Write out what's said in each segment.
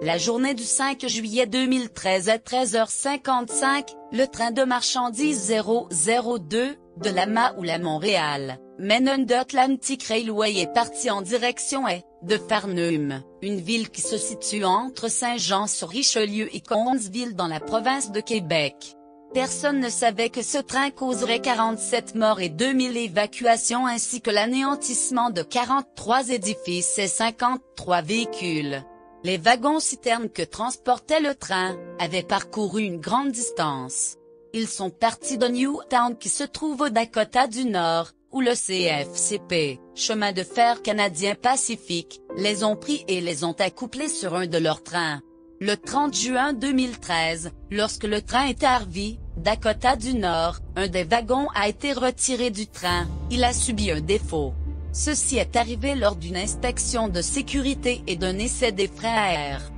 La journée du 5 juillet 2013 à 13h55, le train de marchandises 002, de la Maule à Montréal, Main Atlantic Railway est parti en direction de Farnham, une ville qui se situe entre Saint-Jean-sur-Richelieu et Cowansville dans la province de Québec. Personne ne savait que ce train causerait 47 morts et 2000 évacuations ainsi que l'anéantissement de 43 édifices et 53 véhicules. Les wagons-citernes que transportait le train avaient parcouru une grande distance. Ils sont partis de Newtown qui se trouve au Dakota du Nord, où le CFCP, chemin de fer canadien Pacifique, les ont pris et les ont accouplés sur un de leurs trains. Le 30 juin 2013, lorsque le train était à Harvey, Dakota du Nord, un des wagons a été retiré du train, il a subi un défaut. Ceci est arrivé lors d'une inspection de sécurité et d'un essai des freins à air.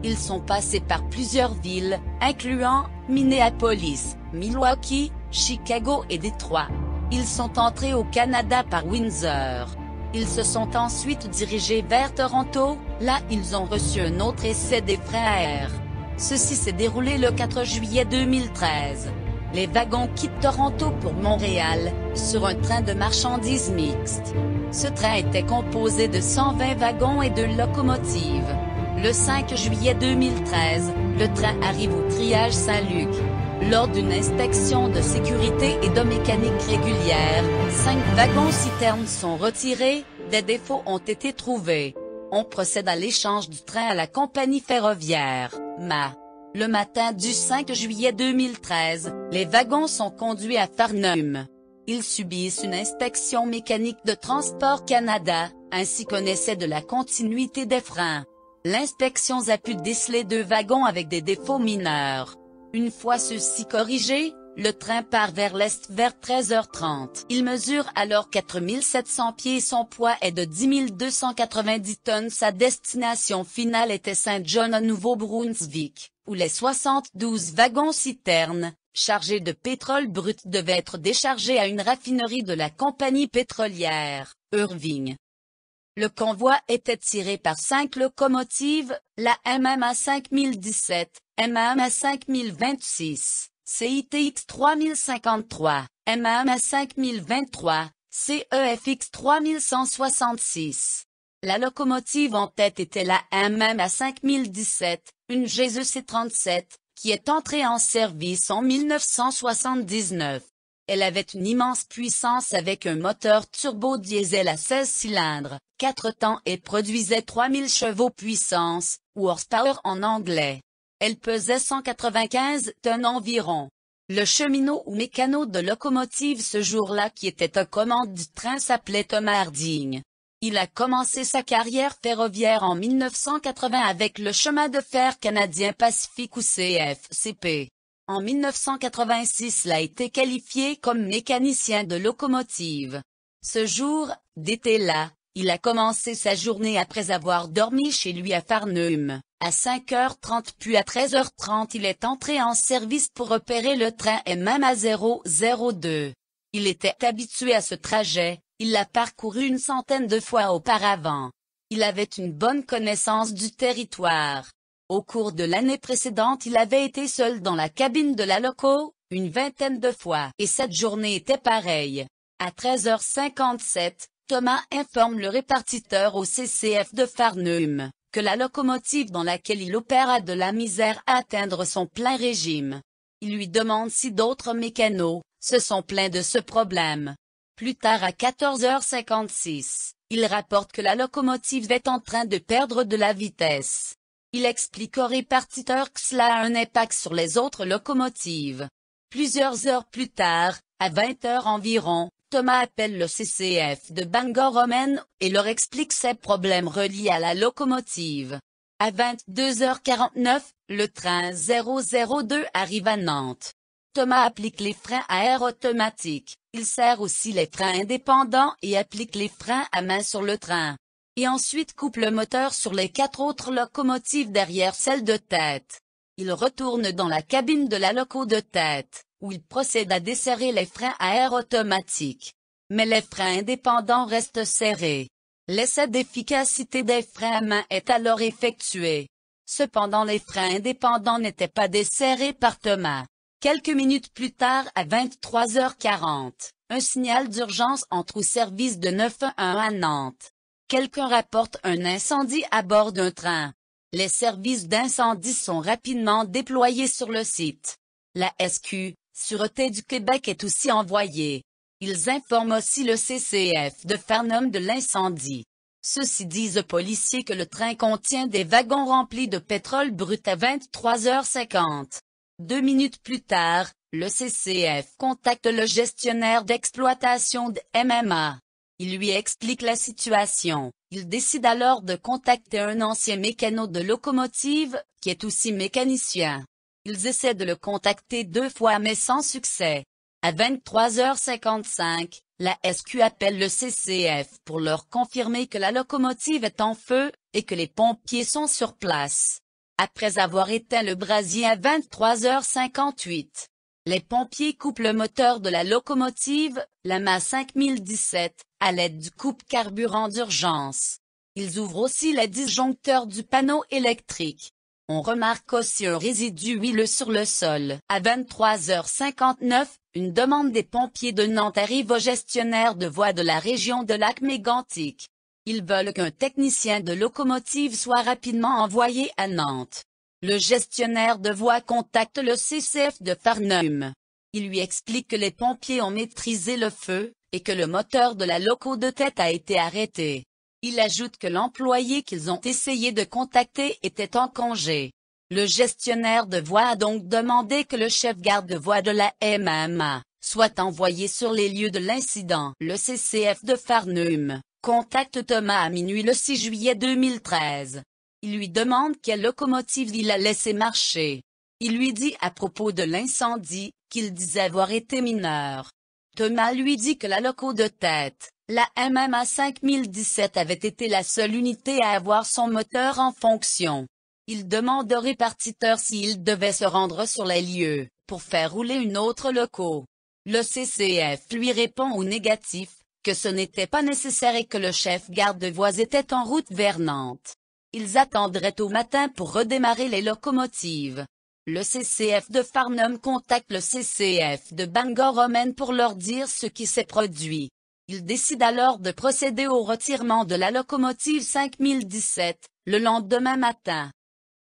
Ils sont passés par plusieurs villes, incluant Minneapolis, Milwaukee, Chicago et Détroit. Ils sont entrés au Canada par Windsor. Ils se sont ensuite dirigés vers Toronto, là ils ont reçu un autre essai des freins à air. Ceci s'est déroulé le 4 juillet 2013. Les wagons quittent Toronto pour Montréal, sur un train de marchandises mixte. Ce train était composé de 120 wagons et 2 locomotives. Le 5 juillet 2013, le train arrive au triage Saint-Luc. Lors d'une inspection de sécurité et de mécanique régulière, 5 wagons-citernes sont retirés, des défauts ont été trouvés. On procède à l'échange du train à la compagnie ferroviaire, MA. Le matin du 5 juillet 2013, les wagons sont conduits à Farnham. Ils subissent une inspection mécanique de Transport Canada, ainsi qu'un essai de la continuité des freins. L'inspection a pu déceler 2 wagons avec des défauts mineurs. Une fois ceux-ci corrigés, le train part vers l'est vers 13h30. Il mesure alors 4700 pieds et son poids est de 10 290 tonnes. Sa destination finale était Saint John au Nouveau-Brunswick, où les 72 wagons-citernes, chargés de pétrole brut devaient être déchargés à une raffinerie de la compagnie pétrolière, Irving. Le convoi était tiré par 5 locomotives, la MMA 5017, MMA 5026, CITX 3053, MMA 5023, CEFX 3166. La locomotive en tête était la MMA 5017, une GZC-37, qui est entrée en service en 1979. Elle avait une immense puissance avec un moteur turbo-diesel à 16 cylindres, 4 temps et produisait 3000 chevaux puissance, ou horsepower en anglais. Elle pesait 195 tonnes environ. Le cheminot ou mécano de locomotive ce jour-là qui était aux commandes du train s'appelait Thomas Harding. Il a commencé sa carrière ferroviaire en 1980 avec le chemin de fer canadien Pacifique ou CFCP. En 1986 il a été qualifié comme mécanicien de locomotive. Ce jour, d'été-là, il a commencé sa journée après avoir dormi chez lui à Farnham. À 5h30 puis à 13h30 il est entré en service pour opérer le train MMA 002. Il était habitué à ce trajet, il l'a parcouru une centaine de fois auparavant. Il avait une bonne connaissance du territoire. Au cours de l'année précédente il avait été seul dans la cabine de la loco, une vingtaine de fois. Et cette journée était pareille. À 13h57, Thomas informe le répartiteur au CCF de Farnham, que la locomotive dans laquelle il opère a de la misère à atteindre son plein régime. Il lui demande si d'autres mécanos se sont plaints de ce problème. Plus tard à 14h56, il rapporte que la locomotive est en train de perdre de la vitesse. Il explique au répartiteur que cela a un impact sur les autres locomotives. Plusieurs heures plus tard, à 20h environ, Thomas appelle le CCF de Bangor-Roman et leur explique ses problèmes reliés à la locomotive. À 22h49, le train 002 arrive à Nantes. Thomas applique les freins à air automatiques, il serre aussi les freins indépendants et applique les freins à main sur le train. Et ensuite coupe le moteur sur les 4 autres locomotives derrière celle de tête. Il retourne dans la cabine de la loco de tête, où il procède à desserrer les freins à air automatiques. Mais les freins indépendants restent serrés. L'essai d'efficacité des freins à main est alors effectué. Cependant les freins indépendants n'étaient pas desserrés par Thomas. Quelques minutes plus tard à 23h40, un signal d'urgence entre au service de 911 à Nantes. Quelqu'un rapporte un incendie à bord d'un train. Les services d'incendie sont rapidement déployés sur le site. La SQ, Sûreté du Québec est aussi envoyée. Ils informent aussi le CCF de Farnham de l'incendie. Ceux-ci disent aux policiers que le train contient des wagons remplis de pétrole brut à 23h50. 2 minutes plus tard, le CCF contacte le gestionnaire d'exploitation de MMA. Il lui explique la situation. Il décide alors de contacter un ancien mécano de locomotive, qui est aussi mécanicien. Ils essaient de le contacter 2 fois mais sans succès. À 23h55, la SQ appelle le CCF pour leur confirmer que la locomotive est en feu, et que les pompiers sont sur place. Après avoir éteint le brasier à 23h58, les pompiers coupent le moteur de la locomotive, la MA 5017, à l'aide du coupe-carburant d'urgence. Ils ouvrent aussi les disjoncteurs du panneau électrique. On remarque aussi un résidu huileux sur le sol. À 23h59, une demande des pompiers de Nantes arrive au gestionnaire de voies de la région de Lac-Mégantic. Ils veulent qu'un technicien de locomotive soit rapidement envoyé à Nantes. Le gestionnaire de voies contacte le CCF de Farnham. Il lui explique que les pompiers ont maîtrisé le feu, et que le moteur de la loco de tête a été arrêté. Il ajoute que l'employé qu'ils ont essayé de contacter était en congé. Le gestionnaire de voies a donc demandé que le chef garde de voies de la MMA soit envoyé sur les lieux de l'incident. Le CCF de Farnham contacte Thomas à minuit le 6 juillet 2013. Il lui demande quelle locomotive il a laissé marcher. Il lui dit à propos de l'incendie, qu'il disait avoir été mineur. Thomas lui dit que la loco de tête, la MMA 5017 avait été la seule unité à avoir son moteur en fonction. Il demande au répartiteur s'il devait se rendre sur les lieux, pour faire rouler une autre loco. Le CCF lui répond au négatif, que ce n'était pas nécessaire et que le chef garde de voies était en route vers Nantes. Ils attendraient au matin pour redémarrer les locomotives. Le CCF de Farnham contacte le CCF de Bangor-Romaine pour leur dire ce qui s'est produit. Ils décident alors de procéder au retirement de la locomotive 5017, le lendemain matin.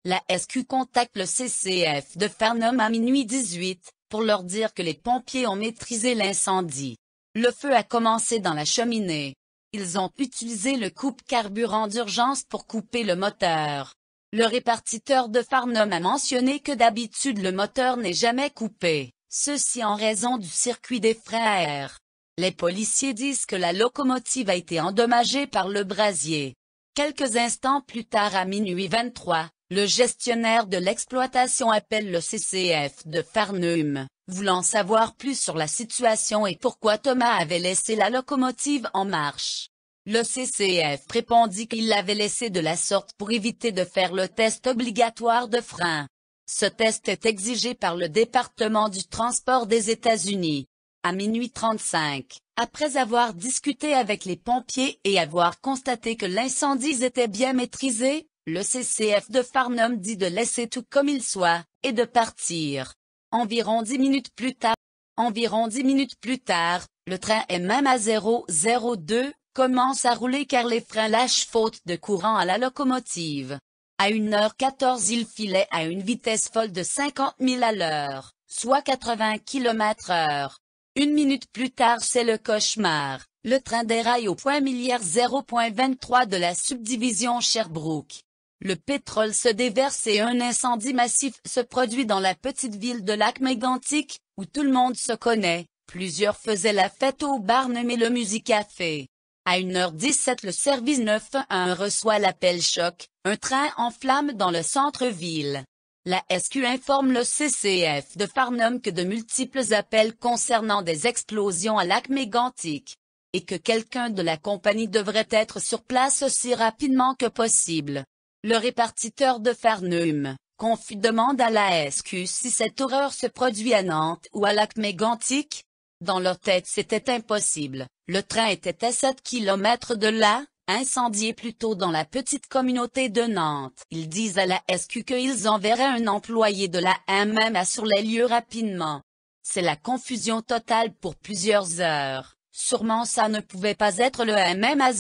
La SQ contacte le CCF de Farnham à minuit 18, pour leur dire que les pompiers ont maîtrisé l'incendie. Le feu a commencé dans la cheminée. Ils ont utilisé le coupe-carburant d'urgence pour couper le moteur. Le répartiteur de Farnham a mentionné que d'habitude le moteur n'est jamais coupé, ceci en raison du circuit des freins à air. Les policiers disent que la locomotive a été endommagée par le brasier. Quelques instants plus tard à minuit 23, le gestionnaire de l'exploitation appelle le CCF de Farnham, voulant savoir plus sur la situation et pourquoi Thomas avait laissé la locomotive en marche. Le CCF répondit qu'il l'avait laissé de la sorte pour éviter de faire le test obligatoire de frein. Ce test est exigé par le département du transport des États-Unis. À minuit 35, après avoir discuté avec les pompiers et avoir constaté que l'incendie était bien maîtrisé, le CCF de Farnham dit de laisser tout comme il soit, et de partir. Environ 10 minutes plus tard, le train MMA 002 commence à rouler car les freins lâchent faute de courant à la locomotive. À 1h14 il filait à une vitesse folle de 50 000 à l'heure, soit 80 km/h. 1 minute plus tard c'est le cauchemar. Le train déraille au point milliard 0.23 de la subdivision Sherbrooke. Le pétrole se déverse et un incendie massif se produit dans la petite ville de Lac-Mégantic, où tout le monde se connaît. Plusieurs faisaient la fête au Barnum et le Musicafé. À 1h17 le service 911 reçoit l'appel choc, un train en flammes dans le centre-ville. La SQ informe le CCF de Farnham que de multiples appels concernant des explosions à Lac-Mégantic, et que quelqu'un de la compagnie devrait être sur place aussi rapidement que possible. Le répartiteur de Farnham demande à la SQ si cette horreur se produit à Nantes ou à Lac-Mégantic. Dans leur tête c'était impossible, le train était à 7 km de là, incendié plus tôt dans la petite communauté de Nantes. Ils disent à la SQ qu'ils enverraient un employé de la MMA sur les lieux rapidement. C'est la confusion totale pour plusieurs heures. Sûrement ça ne pouvait pas être le MMA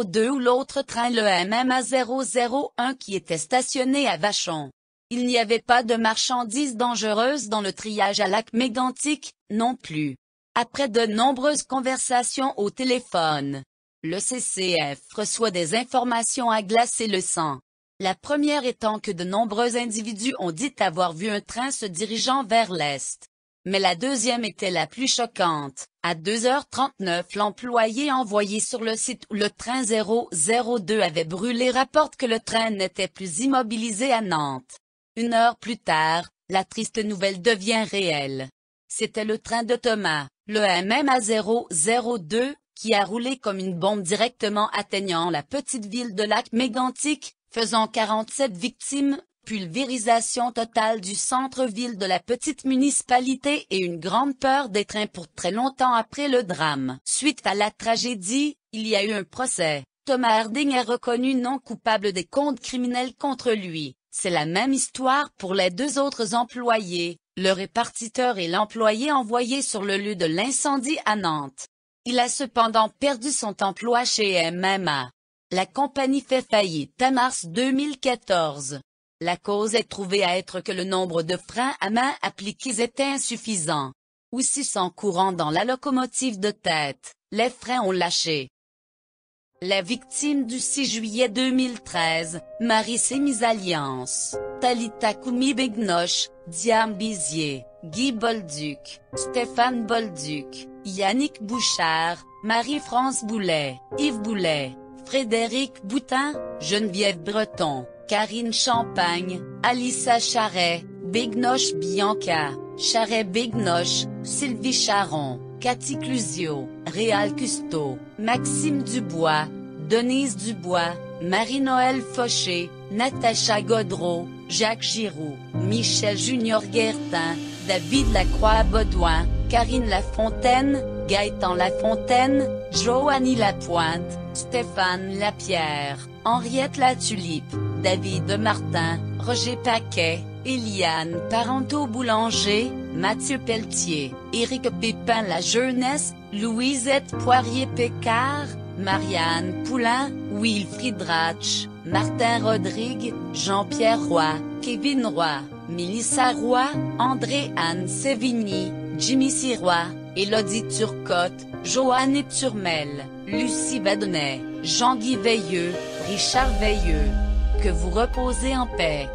002 ou l'autre train le MMA 001 qui était stationné à Vachon. Il n'y avait pas de marchandises dangereuses dans le triage à Lac-Mégantic, non plus. Après de nombreuses conversations au téléphone, le CCF reçoit des informations à glacer le sang. La première étant que de nombreux individus ont dit avoir vu un train se dirigeant vers l'est. Mais la deuxième était la plus choquante. À 2h39, l'employé envoyé sur le site où le train 002 avait brûlé rapporte que le train n'était plus immobilisé à Nantes. Une heure plus tard, la triste nouvelle devient réelle. C'était le train de Thomas, le MMA 002, qui a roulé comme une bombe directement atteignant la petite ville de Lac-Mégantic, faisant 47 victimes, pulvérisation totale du centre-ville de la petite municipalité et une grande peur des trains pour très longtemps après le drame. Suite à la tragédie, il y a eu un procès. Thomas Harding est reconnu non coupable des comptes criminels contre lui. C'est la même histoire pour les deux autres employés, le répartiteur et l'employé envoyé sur le lieu de l'incendie à Nantes. Il a cependant perdu son emploi chez MMA. La compagnie fait faillite en mars 2014. La cause est trouvée à être que le nombre de freins à main appliqués était insuffisant. Aussi sans courant dans la locomotive de tête, les freins ont lâché. Les victimes du 6 juillet 2013, Marie Sémisalliance, Talita Koumi-Begnoche, Diane Bizier, Guy Bolduc, Stéphane Bolduc, Yannick Bouchard, Marie-France Boulet, Yves Boulet, Frédéric Boutin, Geneviève Breton, Karine Champagne, Alissa Charret, Begnoche Bianca, Charret Begnoche, Sylvie Charon, Cathy Clusio, Réal Custeau, Maxime Dubois, Denise Dubois, Marie-Noël Fauché, Natacha Godreau, Jacques Giroux, Michel Junior Guertin, David Lacroix-Baudouin, Karine Lafontaine, Gaëtan Lafontaine, Joanny Lapointe, Stéphane Lapierre, Henriette Latulipe, David Martin, Roger Paquet, Eliane Parenteau-Boulanger, Mathieu Pelletier, Éric Pépin La Jeunesse, Louisette Poirier-Pécard, Marianne Poulain, Wilfried Ratch, Martin Rodrigue, Jean-Pierre Roy, Kevin Roy, Mélissa Roy, André-Anne Sévigny, Jimmy Sirois, Élodie Turcotte, Joanne Turmel, Lucie Badonnet, Jean-Guy Veilleux, Richard Veilleux. Que vous reposez en paix.